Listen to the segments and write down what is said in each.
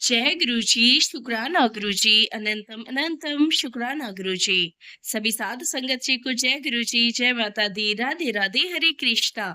जय गुरुजी, शुक्राना गुरुजी, अनंतम अनंतम शुक्राना गुरुजी। सभी साधु संगत जी को जय गुरुजी, जय माता दी, राधे राधे, हरे कृष्णा।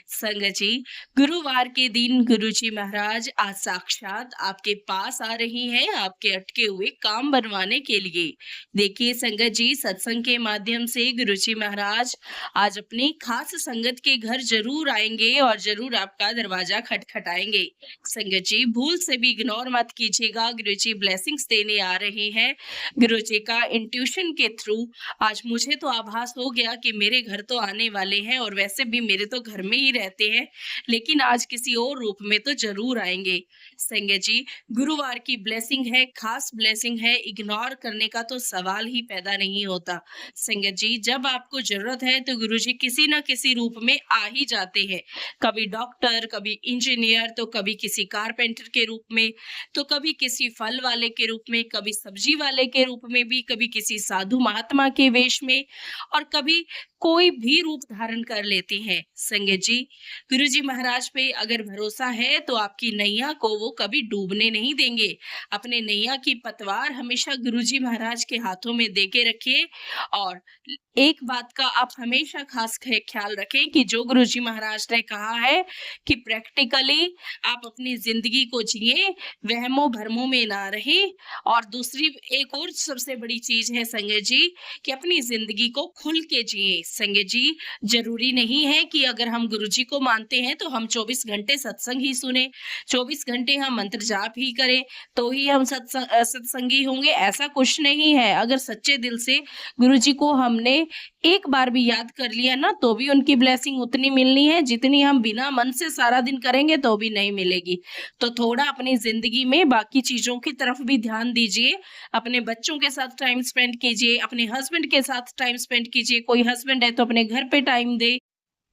संगत जी, गुरुवार के दिन गुरुजी महाराज आज साक्षात आपके पास आ रही हैं आपके अटके हुए काम बनवाने के लिए। देखिए संगत जी, सत्संग के माध्यम से गुरुजी महाराज आज अपनी खास संगत के घर जरूर आएंगे और जरूर आपका दरवाजा खटखटाएंगे। संगत जी, भूल से भी इग्नोर मत कीजिएगा, गुरुजी ब्लेसिंग्स देने आ रहे हैं। गुरुजी का इंट्यूशन के थ्रू आज मुझे तो आभास हो गया कि मेरे घर तो आने वाले हैं, और वैसे भी मेरे तो घर में ही रहते हैं, लेकिन आज किसी और रूप में तो जरूर आएंगे। संगत जी, गुरुवार की ब्लेसिंग है, खास ब्लेसिंग है, इग्नोर करने का तो सवाल ही पैदा नहीं होता। संगत जी, जब आपको जरूरत है तो गुरुजी किसी न किसी रूप में आ ही जाते हैं। कभी डॉक्टर, कभी इंजीनियर, तो कभी किसी कारपेंटर के रूप में, तो कभी किसी फल वाले के रूप में, कभी सब्जी वाले के रूप में भी, कभी किसी साधु महात्मा के वेश में, और कभी कोई भी रूप धारण कर लेते हैं। संगत जी, गुरुजी महाराज पे अगर भरोसा है तो आपकी नैया को वो कभी डूबने नहीं देंगे। अपने नैया की पतवार हमेशा गुरुजी महाराज के हाथों में देके रखिए, और एक बात का आप हमेशा खास ख्याल रखें कि जो गुरुजी महाराज ने कहा है कि प्रैक्टिकली आप अपनी जिंदगी को जिए, वहमों भरमों में ना रहे। और दूसरी एक और सबसे बड़ी चीज है संगत जी, कि अपनी जिंदगी को खुल के जिए। संगत जी, जरूरी नहीं है कि अगर हम गुरुजी को मानते हैं तो हम 24 घंटे सत्संग ही सुने, 24 घंटे हम मंत्र जाप ही करें तो ही हम सत्संगी होंगे। ऐसा कुछ नहीं है। अगर सच्चे दिल से गुरुजी को हमने एक बार भी याद कर लिया ना, तो भी उनकी ब्लेसिंग उतनी मिलनी है जितनी हम बिना मन से सारा दिन करेंगे तो भी नहीं मिलेगी। तो थोड़ा अपनी जिंदगी में बाकी चीजों की तरफ भी ध्यान दीजिए। अपने बच्चों के साथ टाइम स्पेंड कीजिए, अपने हस्बैंड के साथ टाइम स्पेंड कीजिए, कोई हस्बैंड है तो अपने घर पे टाइम दे,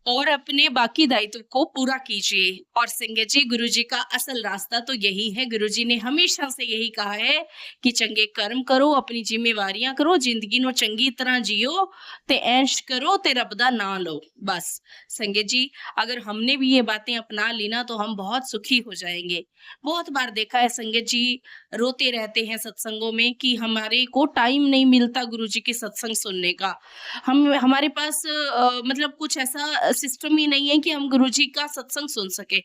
और अपने बाकी दायित्व को पूरा कीजिए। और संगत जी, गुरुजी का असल रास्ता तो यही है। गुरुजी ने हमेशा से यही कहा है कि चंगे कर्म करो, अपनी जिम्मेवारियां करो, जिंदगी नो चंगी तरह जियो, ते ऐश करो, ते रब दा ना लो। बस संगत जी, अगर हमने भी ये बातें अपना ली ना तो हम बहुत सुखी हो जाएंगे। बहुत बार देखा है संगत जी, रोते रहते हैं सत्संगों में कि हमारे को टाइम नहीं मिलता गुरुजी के सत्संग सुनने का। हम हमारे पास मतलब कुछ ऐसा सिस्टम ही नहीं है कि हम गुरुजी का सत्संग सुन सके,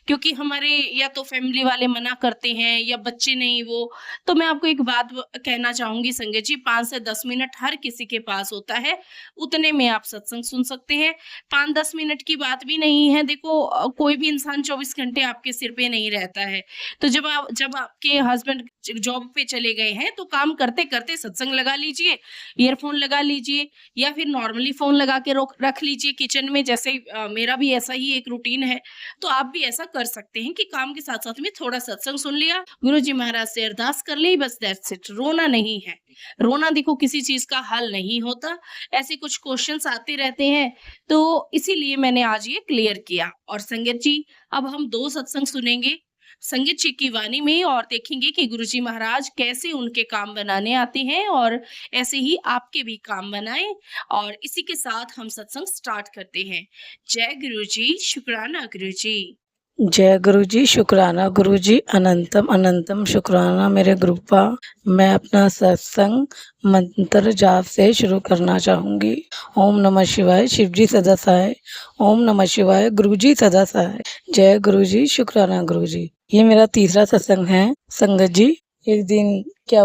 क्योंकि हमारे या तो फैमिली वाले मना करते हैं या बच्चे नहीं वो। तो मैं आपको एक बात कहना चाहूंगी संगत जी, 5 से 10 मिनट हर किसी के पास होता है, उतने में आप सत्संग सुन सकते हैं। 5-10 मिनट की बात भी नहीं है। देखो कोई भी इंसान 24 घंटे आपके सिर पे नहीं रहता है। तो जब आपके हस्बैंड जॉब पे चले गए हैं तो काम करते करते सत्संग लगा लीजिए, ईयरफोन लगा लीजिए, या फिर नॉर्मली फ़ोन लगा के रोक रख लीजिए किचन में। जैसे मेरा भी ऐसा ही एक रूटीन है, तो आप भी ऐसा कर सकते हैं कि काम के साथ-साथ में थोड़ा सत्संग सुन लिया, गुरुजी महाराज से अरदास कर ली, बस दैट्स इट। रोना नहीं है। रोना देखो किसी चीज़ का हल नहीं होता। ऐसे कुछ क्वेश्चन्स आते रहते हैं, तो इसीलिए मैंने आज ये क्लियर किया। और संगत जी, अब हम 2 सत्संग सुनेंगे संगीत जी की वाणी में, और देखेंगे कि गुरुजी महाराज कैसे उनके काम बनाने आते हैं, और ऐसे ही आपके भी काम बनाएं। और इसी के साथ हम सत्संग स्टार्ट करते हैं। जय गुरुजी, शुक्राना गुरुजी। जय गुरु जी, शुक्राना गुरु जी, अनंतम अनंतम शुक्राना मेरे गुरुपा। मैं अपना सत्संग मंत्र जाप से शुरू करना चाहूँगी। ओम नमः शिवाय, शिव जी सदा सहाय। ओम नमः शिवाय, गुरु जी सदा सहाय। जय गुरु जी, शुक्राना गुरु जी। ये मेरा तीसरा सत्संग है संगत जी। एक दिन क्या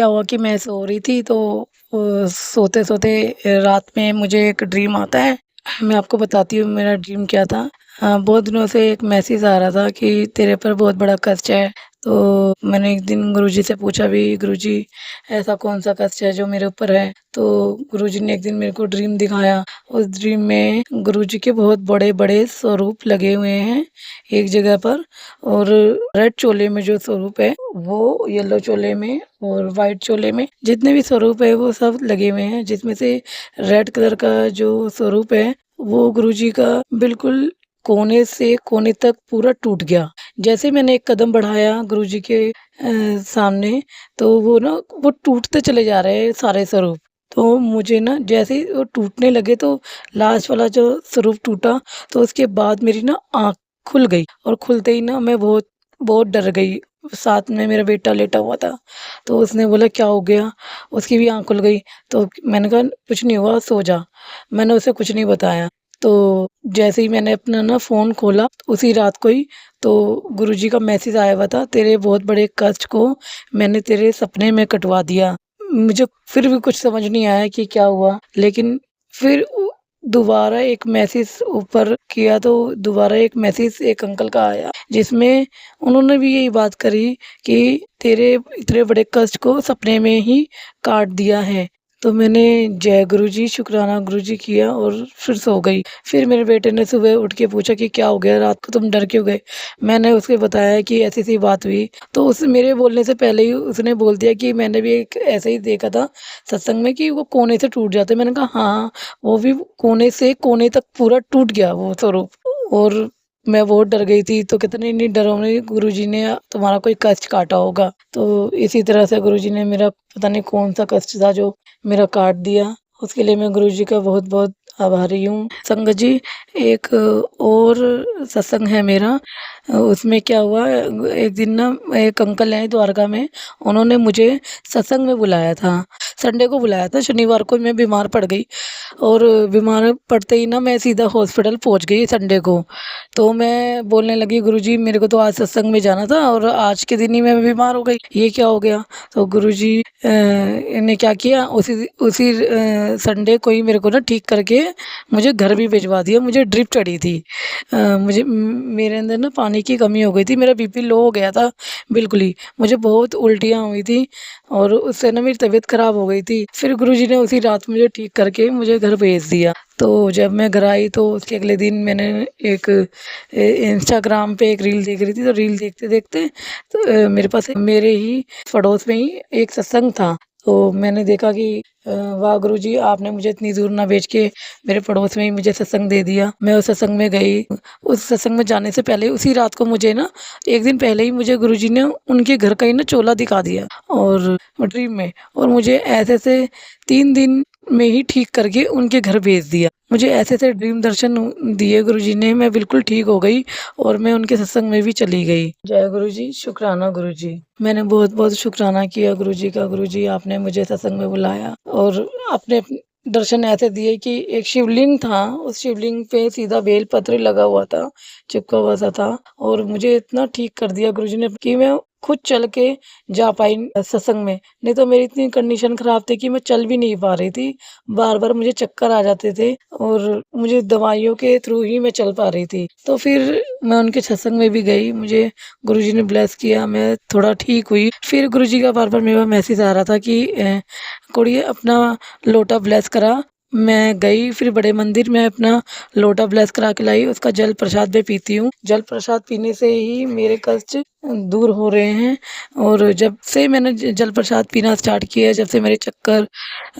हुआ कि मैं सो रही थी, तो सोते सोते रात में मुझे एक ड्रीम आता है। मैं आपको बताती हूँ मेरा ड्रीम क्या था। बहुत दिनों से एक मैसेज आ रहा था कि तेरे पर बहुत बड़ा कष्ट है। तो मैंने एक दिन गुरुजी से पूछा भी, गुरुजी ऐसा कौन सा कष्ट है जो मेरे ऊपर है। तो गुरुजी ने एक दिन मेरे को ड्रीम दिखाया। उस ड्रीम में गुरुजी के बहुत बड़े बड़े स्वरूप लगे हुए हैं एक जगह पर, और रेड चोले में जो स्वरूप है वो येलो चोले में, और वाइट चोले में जितने भी स्वरूप है वो सब लगे हुए हैं। जिसमें से रेड कलर का जो स्वरूप है वो गुरुजी का बिल्कुल कोने से कोने तक पूरा टूट गया। जैसे मैंने एक कदम बढ़ाया गुरुजी के सामने, तो वो टूटते चले जा रहे हैं सारे स्वरूप। तो मुझे ना जैसे ही वो टूटने लगे, तो लास्ट वाला जो स्वरूप टूटा, तो उसके बाद मेरी ना आँख खुल गई, और खुलते ही ना मैं बहुत बहुत डर गई। साथ में मेरा बेटा लेटा हुआ था, तो उसने बोला क्या हो गया? उसकी भी आँख खुल गई। तो मैंने कहा कुछ नहीं हुआ, सो जा। मैंने उसे कुछ नहीं बताया। तो जैसे ही मैंने अपना ना फ़ोन खोला उसी रात को ही, तो गुरुजी का मैसेज आया हुआ था, तेरे बहुत बड़े कष्ट को मैंने तेरे सपने में कटवा दिया। मुझे फिर भी कुछ समझ नहीं आया कि क्या हुआ, लेकिन फिर दोबारा एक मैसेज ऊपर किया तो दोबारा एक मैसेज एक अंकल का आया, जिसमें उन्होंने भी यही बात करी कि तेरे इतने बड़े कष्ट को सपने में ही काट दिया है। तो मैंने जय गुरुजी, शुक्राना गुरुजी किया और फिर सो गई। फिर मेरे बेटे ने सुबह उठ के पूछा कि क्या हो गया, रात को तुम डर क्यों गए? मैंने उसको बताया कि ऐसी-ऐसी बात हुई। तो उस मेरे बोलने से पहले ही उसने बोल दिया कि मैंने भी एक ऐसे ही देखा था सत्संग में कि वो कोने से टूट जाते हैं। मैंने कहा हाँ, वो भी कोने से कोने तक पूरा टूट गया वो स्वरूप। और मैं बहुत डर गई थी। तो कहते नहीं डरो नहीं, गुरुजी ने तुम्हारा कोई कष्ट काटा होगा। तो इसी तरह से गुरुजी ने मेरा पता नहीं कौन-सा कष्ट था जो मेरा काट दिया। उसके लिए मैं गुरुजी का बहुत-बहुत आभारी हूँ। संगत जी, एक और सत्संग है मेरा। उसमें क्या हुआ, एक दिन ना एक अंकल हैं द्वारका में, उन्होंने मुझे सत्संग में बुलाया था। संडे को बुलाया था, शनिवार को मैं बीमार पड़ गई और बीमार पड़ते ही ना मैं सीधा हॉस्पिटल पहुँच गई संडे को। तो मैं बोलने लगी गुरुजी मेरे को तो आज सत्संग में जाना था और आज के दिन ही मैं बीमार हो गई, ये क्या हो गया? तो गुरुजी ने क्या किया, उसी संडे को ही मेरे को ना ठीक करके मुझे घर भी भिजवा दिया। मुझे ड्रिप चढ़ी थी। मेरे अंदर ना पानी की कमी हो गई थी, मेरा बीपी लो हो गया था बिल्कुल ही। मुझे बहुत उल्टियाँ हुई थी और उससे ना मेरी तबीयत ख़राब हो गई थी। फिर गुरुजी ने उसी रात मुझे ठीक करके मुझे घर भेज दिया। तो जब मैं घर आई तो उसके अगले दिन मैंने एक इंस्टाग्राम पे एक रील देख रही थी, तो रील देखते-देखते तो मेरे पास मेरे ही पड़ोस में ही एक सत्संग था। तो मैंने देखा कि वाह गुरुजी, आपने मुझे इतनी दूर ना भेज के मेरे पड़ोस में ही मुझे सत्संग दे दिया। मैं उस सत्संग में गई। उस सत्संग में जाने से पहले उसी रात को मुझे ना 1 दिन पहले ही मुझे गुरुजी ने उनके घर का ही ना चोला दिखा दिया और ड्रीम में, और मुझे ऐसे-ऐसे 3 दिन में ही ठीक करके उनके घर भेज दिया। मुझे ऐसे-ऐसे ड्रीम दर्शन दिए गुरुजी ने, मैं बिल्कुल ठीक हो गई और मैं उनके सत्संग में भी चली गई। जय गुरुजी, शुक्राना गुरुजी। मैंने बहुत-बहुत शुक्राना किया गुरुजी का। गुरुजी आपने मुझे सत्संग में बुलाया और आपने दर्शन ऐसे दिए कि एक शिवलिंग था, उस शिवलिंग पे सीधा बेलपत्र लगा हुआ था, चिपका हुआ सा था और मुझे इतना ठीक कर दिया गुरुजी ने कि मैं खुद चल के जा पाई सत्संग में। नहीं तो मेरी इतनी कंडीशन ख़राब थी कि मैं चल भी नहीं पा रही थी। बार-बार मुझे चक्कर आ जाते थे और मुझे दवाइयों के थ्रू ही मैं चल पा रही थी। तो फिर मैं उनके सत्संग में भी गई, मुझे गुरुजी ने ब्लेस किया, मैं थोड़ा ठीक हुई। फिर गुरुजी का बार-बार मेरे पास मैसेज आ रहा था कि कुड़िए अपना लोटा ब्लेस करा। मैं गई फिर बड़े मंदिर में अपना लोटा ब्लेस करा के लाई, उसका जल प्रसाद मैं पीती हूँ। जल प्रसाद पीने से ही मेरे कष्ट दूर हो रहे हैं और जब से मैंने जल प्रसाद पीना स्टार्ट किया है, जब से मेरे चक्कर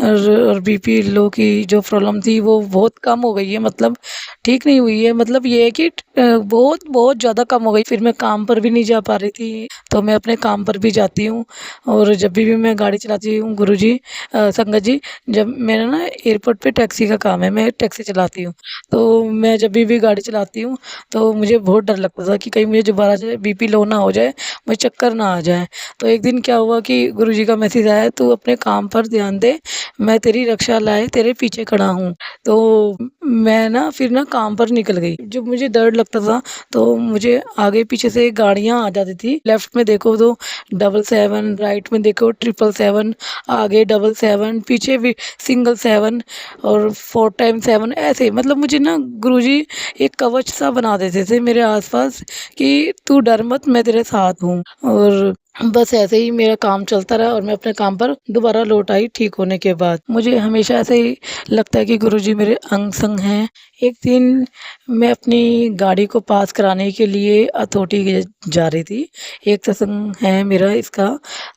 और बीपी लो की जो प्रॉब्लम थी वो बहुत कम हो गई है, मतलब ठीक नहीं हुई है, मतलब ये है कि बहुत बहुत ज़्यादा कम हो गई। फिर मैं काम पर भी नहीं जा पा रही थी, तो मैं अपने काम पर भी जाती हूँ और जब भी मैं गाड़ी चलाती हूँ गुरुजी संगत जी, जब मेरा ना एयरपोर्ट पे टैक्सी का काम है, मैं टैक्सी चलाती हूँ। तो मैं जब भी गाड़ी चलाती हूँ तो मुझे बहुत डर लगता था कि कहीं मुझे दोबारा से बीपी लो ना हो जाए, मुझे चक्कर ना आ जाए। तो एक दिन क्या हुआ कि गुरुजी का मैसेज आया, तू अपने काम पर ध्यान दे, मैं तेरी रक्षा लाए तेरे पीछे खड़ा हूँ। तो मैं ना फिर ना काम पर निकल गई। जब मुझे डर लगता था तो मुझे आगे पीछे से गाड़ियाँ आ जाती थी। लेफ्ट में देखो तो 777, राइट में देखो 777, आगे 777, पीछे भी सिंगल 7 और 4 टाइम 7, ऐसे मतलब मुझे ना गुरुजी एक कवच सा बना देते थे मेरे आसपास कि तू डर मत, मैं तेरे साथ हूँ। और बस ऐसे ही मेरा काम चलता रहा और मैं अपने काम पर दोबारा लौट आई ठीक होने के बाद। मुझे हमेशा ऐसे ही लगता है कि गुरुजी मेरे अंग संग हैं। एक दिन मैं अपनी गाड़ी को पास कराने के लिए अथॉरिटी जा रही थी। एक सत्संग है मेरा इसका,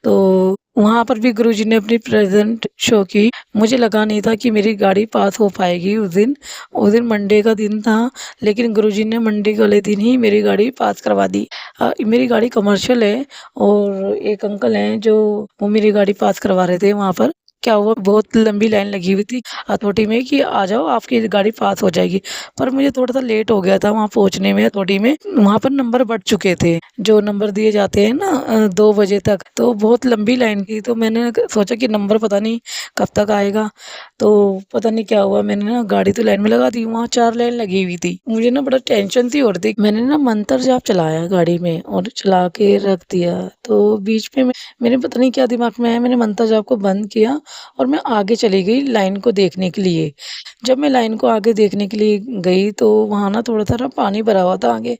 तो वहाँ पर भी गुरुजी ने अपनी प्रेज़ेंट शो की। मुझे लगा नहीं था कि मेरी गाड़ी पास हो पाएगी उस दिन। उस दिन मंडे का दिन था, लेकिन गुरुजी ने मंडे वाले दिन ही मेरी गाड़ी पास करवा दी। मेरी गाड़ी कमर्शियल है और एक अंकल हैं जो वो मेरी गाड़ी पास करवा रहे थे वहाँ पर। क्या हुआ, बहुत लंबी लाइन लगी हुई थी हथौड़ी में कि आ जाओ आपकी गाड़ी पास हो जाएगी। पर मुझे थोड़ा-सा लेट हो गया था वहाँ पहुँचने में हथौड़ी में। वहाँ पर नंबर बढ़ चुके थे, जो नंबर दिए जाते हैं ना 2 बजे तक, तो बहुत लंबी लाइन थी। तो मैंने सोचा कि नंबर पता नहीं कब तक आएगा। तो पता नहीं क्या हुआ, मैंने ना गाड़ी तो लाइन में लगा दी, वहाँ 4 लाइन लगी हुई थी। मुझे ना बड़ा टेंशन सी हो रही थी। मैंने ना मंतर जाप चलाया गाड़ी में और चला के रख दिया। तो बीच में मेरे पता नहीं क्या दिमाग में आया, मैंने मंतर जाप को बंद किया और मैं आगे चली गई लाइन को देखने के लिए। जब मैं लाइन को आगे देखने के लिए गई तो वहाँ ना थोड़ा-सा ना पानी भरा हुआ था आगे,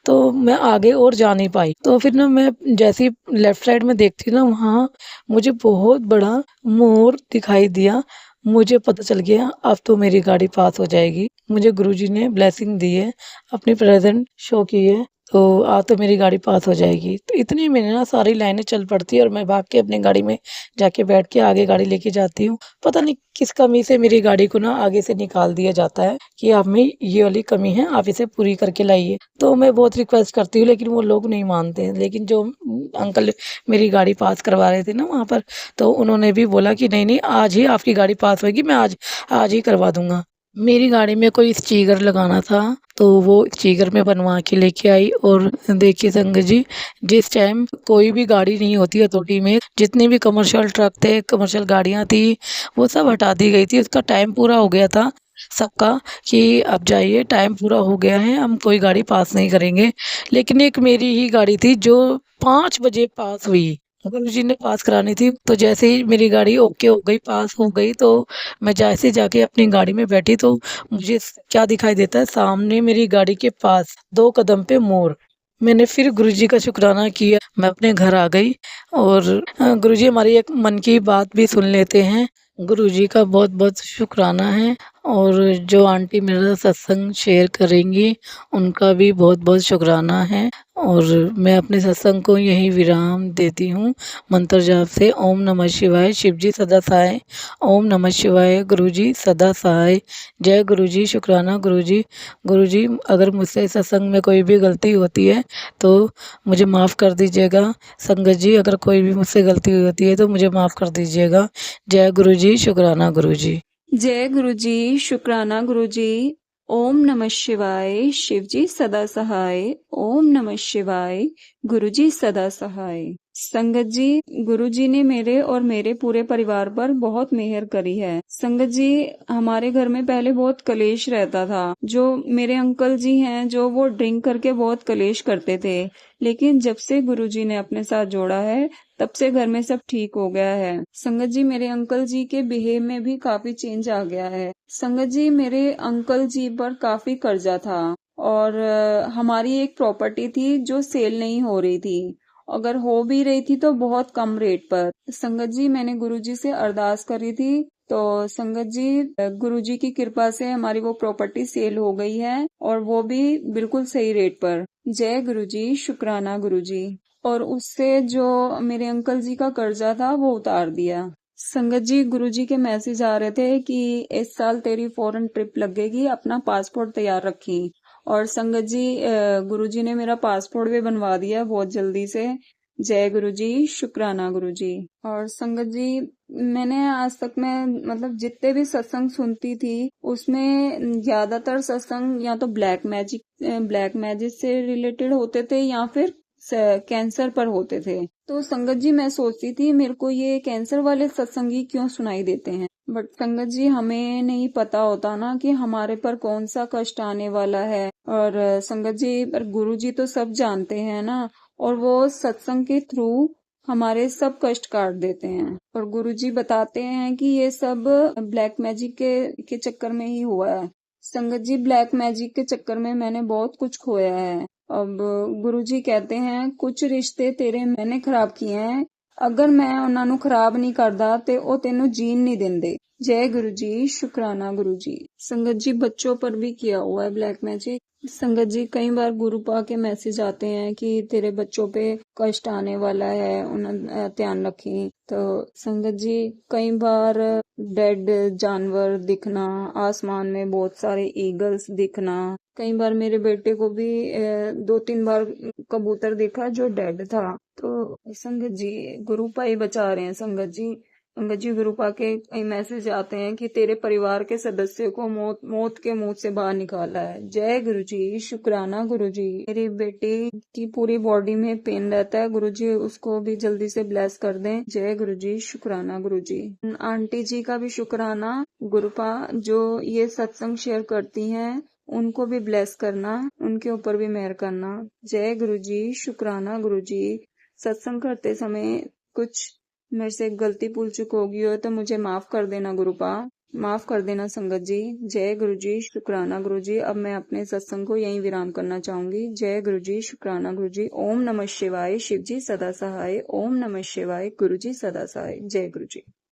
तो मैं आगे और जा नहीं पाई। तो फिर ना मैं जैसे ही लेफ्ट साइड में देखती ना, वहाँ मुझे बहुत बड़ा मोर दिखाई दिया। मुझे पता चल गया अब तो मेरी गाड़ी पास हो जाएगी। मुझे गुरुजी ने ब्लेसिंग दी है, अपनी प्रेज़ेंट शो की है, तो आज तो मेरी गाड़ी पास हो जाएगी। तो इतने में ना सारी लाइनें चल पड़ती है और मैं भाग के अपनी गाड़ी में जाके बैठ के आगे गाड़ी लेके जाती हूँ। पता नहीं किस कमी से मेरी गाड़ी को ना आगे से निकाल दिया जाता है कि आप में ये वाली कमी है, आप इसे पूरी करके लाइए। तो मैं बहुत रिक्वेस्ट करती हूँ लेकिन वो लोग नहीं मानते हैं। लेकिन जो अंकल मेरी गाड़ी पास करवा रहे थे ना वहाँ पर, तो उन्होंने भी बोला कि नहीं, नहीं आज ही आपकी गाड़ी पास होगी, मैं आज ही करवा दूँगा। मेरी गाड़ी में कोई स्टिकर लगाना था, तो वो स्टिकर मैं बनवा के लेके आई। और देखिए संगत जी, जिस टाइम कोई भी गाड़ी नहीं होती हथौड़ी में, जितने भी कमर्शियल ट्रक थे, कमर्शियल गाड़ियाँ थी, वो सब हटा दी गई थी। उसका टाइम पूरा हो गया था सबका कि अब जाइए टाइम पूरा हो गया है, हम कोई गाड़ी पास नहीं करेंगे। लेकिन एक मेरी ही गाड़ी थी जो 5 बजे पास हुई। गुरुजी ने पास करानी थी, तो जैसे ही मेरी गाड़ी ओके हो गई, पास हो गई, तो मैं जैसे जाके अपनी गाड़ी में बैठी तो मुझे क्या दिखाई देता है, सामने मेरी गाड़ी के पास 2 कदम पे मोर। मैंने फिर गुरुजी का शुक्राना किया, मैं अपने घर आ गई। और गुरुजी हमारी एक मन की बात भी सुन लेते हैं। गुरुजी का बहुत-बहुत शुक्राना है। और जो आंटी मेरा सत्संग शेयर करेंगी, उनका भी बहुत-बहुत शुक्राना है। और मैं अपने सत्संग को यहीं विराम देती हूँ मंत्र जाप से। ओम नमः शिवाय, शिव जी सदा सहाय। ओम नमः शिवाय, गुरु जी सदा सहाय। जय गुरु जी, शुक्राना गुरु जी। गुरु जी, अगर मुझसे सत्संग में कोई भी गलती होती है तो मुझे माफ़ कर दीजिएगा। संगत जी, अगर कोई भी मुझसे गलती हुई होती है तो मुझे माफ़ कर दीजिएगा। जय गुरु जी, शुक्राना गुरु जी। जय गुरु जी, शुक्राना गुरु जी। ओम नमः शिवाय, शिव जी सदा सहाय। ओम नमः शिवाय, गुरु जी सदा सहाय। संगत जी, गुरु जी ने मेरे और मेरे पूरे परिवार पर बहुत मेहर करी है। संगत जी, हमारे घर में पहले बहुत कलेश रहता था। जो मेरे अंकल जी हैं, जो वो ड्रिंक करके बहुत कलेश करते थे। लेकिन जब से गुरु जी ने अपने साथ जोड़ा है, तब से घर में सब ठीक हो गया है। संगत जी, मेरे अंकल जी के बिहेव में भी काफी चेंज आ गया है। संगत जी, मेरे अंकल जी पर काफी कर्जा था और हमारी एक प्रॉपर्टी थी जो सेल नहीं हो रही थी। अगर हो भी रही थी तो बहुत कम रेट पर। संगत जी, मैंने गुरुजी से अरदास करी थी, तो संगत जी, गुरुजी की कृपा से हमारी वो प्रॉपर्टी सेल हो गई है और वो भी बिल्कुल सही रेट पर। जय गुरुजी, शुक्राना गुरुजी। और उससे जो मेरे अंकल जी का कर्जा था वो उतार दिया। संगत जी, गुरुजी के मैसेज आ रहे थे कि इस साल तेरी फॉरेन ट्रिप लगेगी, अपना पासपोर्ट तैयार रखी। और संगत जी, गुरुजी ने मेरा पासपोर्ट भी बनवा दिया बहुत जल्दी से। जय गुरुजी, शुक्राना गुरुजी। और संगत जी, मैंने आज तक में मतलब जितने भी सत्संग सुनती थी उसमें ज्यादातर सत्संग या तो ब्लैक मैजिक से रिलेटेड होते थे या फिर कैंसर पर होते थे। तो संगत जी, मैं सोचती थी मेरे को ये कैंसर वाले सत्संगी क्यों सुनाई देते हैं। बट संगत जी, हमें नहीं पता होता ना कि हमारे पर कौन सा कष्ट आने वाला है। और संगत जी, पर गुरु जी तो सब जानते हैं ना, और वो सत्संग के थ्रू हमारे सब कष्ट काट देते हैं। और गुरु जी बताते हैं कि ये सब ब्लैक मैजिक के चक्कर में ही हुआ है। संगत जी, ब्लैक मैजिक के चक्कर में मैंने बहुत कुछ खोया है। अब गुरुजी कहते हैं कुछ रिश्ते तेरे मैंने खराब किए हैं, अगर मैं ਉਹਨਾਂ ਨੂੰ खराब नहीं करदा ते ਉਹ ਤੈਨੂੰ जीन नहीं देंदे। जय गुरु जी, शुक्राना गुरु जी। संगत जी, बच्चों पर भी किया हुआ है ब्लैक मैजिक। संगत जी, कई बार गुरु पा के मैसेज आते हैं कि तेरे बच्चों पे कष्ट आने वाला है, उन्हें ध्यान रखी। तो संगत जी, कई बार डेड जानवर दिखना, आसमान में बहुत सारे ईगल्स दिखना। कई बार मेरे बेटे को भी 2-3 बार कबूतर देखा जो डेड था। तो संगत जी, गुरु भाई बचा रहे हैं संगत जी। संगत जी गुरुपा के कई मैसेज आते हैं कि तेरे परिवार के सदस्य को मौत के मुंह से बाहर निकाला है। जय गुरु जी, शुक्राना गुरु जी। मेरी बेटी की पूरी बॉडी में पेन रहता है, गुरु जी उसको भी जल्दी से ब्लेस कर दें। जय गुरु जी, शुक्राना गुरु जी। आंटी जी का भी शुक्राना गुरुपा, जो ये सत्संग शेयर करती हैं उनको भी ब्लेस करना, उनके ऊपर भी मेहर करना। जय गुरु जी, शुक्राना गुरु जी। सत्संग करते समय कुछ मेरे से गलती भूल चूक होगी हो तो मुझे माफ कर देना गुरुपा, माफ कर देना संगत जी। जय गुरु जी, शुक्राना गुरु जी। अब मैं अपने सत्संग को यहीं विराम करना चाहूंगी। जय गुरु जी, शुक्राना गुरु जी। ओम नमः शिवाय। शिव जी सदा सहाय। ओम नमः शिवाय। गुरु जी सदा सहाय। जय गुरु जी।